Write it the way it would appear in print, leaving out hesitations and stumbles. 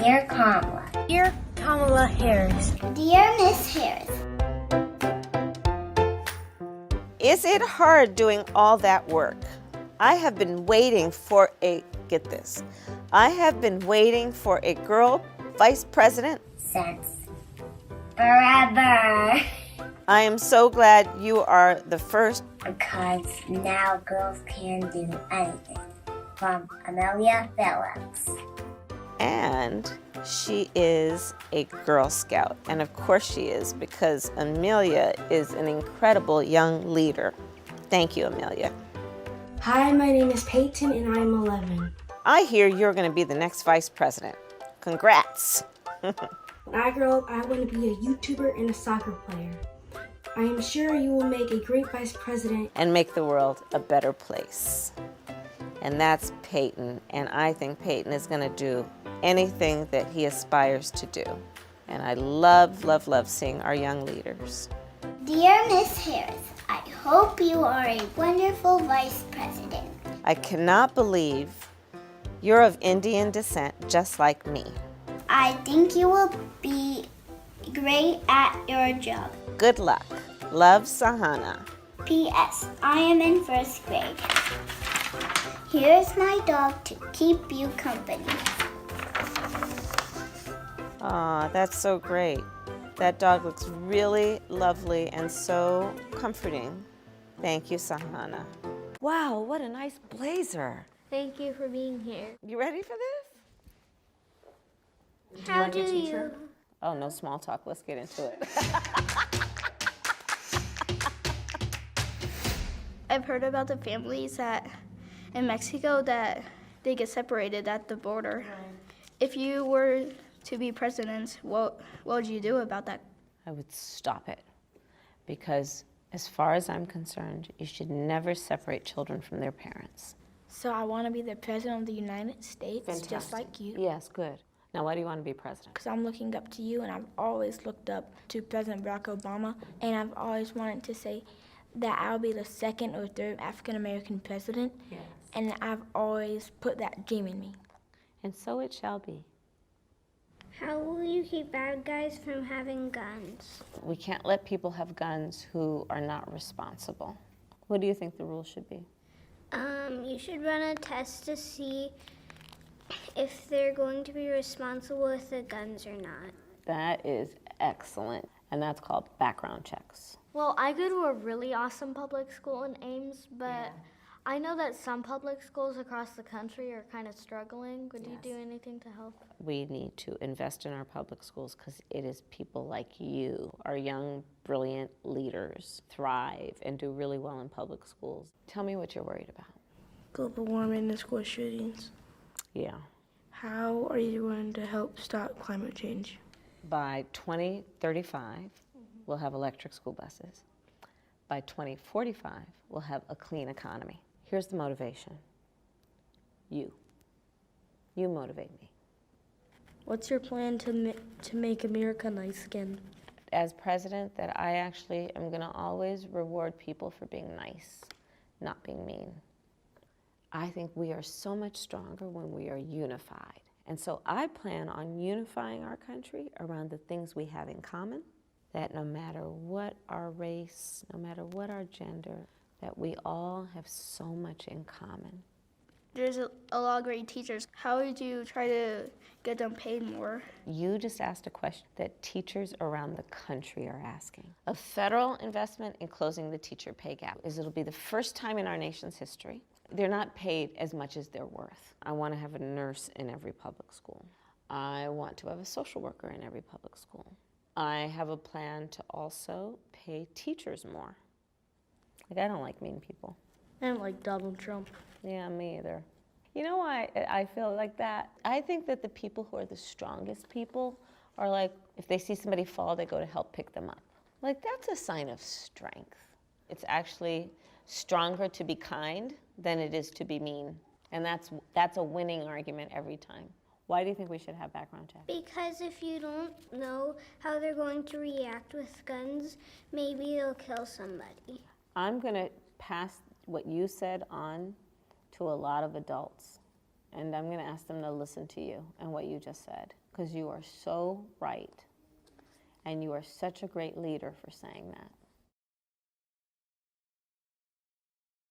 Dear Kamala. Dear Kamala Harris. Dear Miss Harris. Is it hard doing all that work? I have been waiting for get this, I have been waiting for a girl vice president Since forever. I am so glad you are the first. Because now girls can do anything. From Amelia Phillips. And she is a Girl Scout. And of course she is, because Amelia is an incredible young leader. Thank you, Amelia. Hi, my name is Peyton and I'm 11. I hear you're going to be the next vice president. Congrats. When I grow up, I want to be a YouTuber and a soccer player. I am sure you will make a great vice president and make the world a better place. And that's Peyton, and I think Peyton is going to do anything that he aspires to do. And I love, love, love seeing our young leaders. Dear Miss Harris, I hope you are a wonderful vice president. I cannot believe you're of Indian descent just like me. I think you will be great at your job. Good luck. Love, Sahana. P.S. I am in first grade. Here's my dog to keep you company. Aw, that's so great. That dog looks really lovely and so comforting. Thank you, Sahana. Wow, what a nice blazer. Thank you for being here. You ready for this? How do you? Oh, no small talk. Let's get into it. I've heard about the families in Mexico that they get separated at the border. If you were to be president, what would you do about that? I would stop it, because as far as I'm concerned, you should never separate children from their parents. So I want to be the president of the United States, just like you. Yes, good. Now, why do you want to be president? Because I'm looking up to you, and I've always looked up to President Barack Obama, and I've always wanted to say that I'll be the second or third African-American president, yes. And I've always put that dream in me. And so it shall be. How will you keep bad guys from having guns? We can't let people have guns who are not responsible. What do you think the rules should be? You should run a test to see if they're going to be responsible with the guns or not. That is excellent, and that's called background checks. Well, I go to a really awesome public school in Ames, but I know that some public schools across the country are kind of struggling. Would you do anything to help? We need to invest in our public schools because it is people like you, our young, brilliant leaders, thrive and do really well in public schools. Tell me what you're worried about. global warming and school shootings. Yeah. How are you going to help stop climate change? By 2035, we'll have electric school buses. By 2045, we'll have a clean economy. Here's the motivation. You. You motivate me. What's your plan to make America nice again? As president, that I actually am going to always reward people for being nice, not being mean. I think we are so much stronger when we are unified. And so I plan on unifying our country around the things we have in common, that no matter what our race, no matter what our gender, that we all have so much in common. There's a lot of great teachers. How would you try to get them paid more? You just asked a question that teachers around the country are asking. A federal investment in closing the teacher pay gap it'll be the first time in our nation's history. They're not paid as much as they're worth. I want to have a nurse in every public school. I want to have a social worker in every public school. I have a plan to also pay teachers more. Like, I don't like mean people. I don't like Donald Trump. Yeah, me either. You know why I feel like that? I think that the people who are the strongest people are like, if they see somebody fall, they go to help pick them up. Like, that's a sign of strength. It's actually stronger to be kind than it is to be mean. And that's a winning argument every time. Why do you think we should have background checks? Because if you don't know how they're going to react with guns, maybe they'll kill somebody. I'm going to pass what you said on to a lot of adults. and I'm going to ask them to listen to you and what you just said, because you are so right, and you are such a great leader for saying that.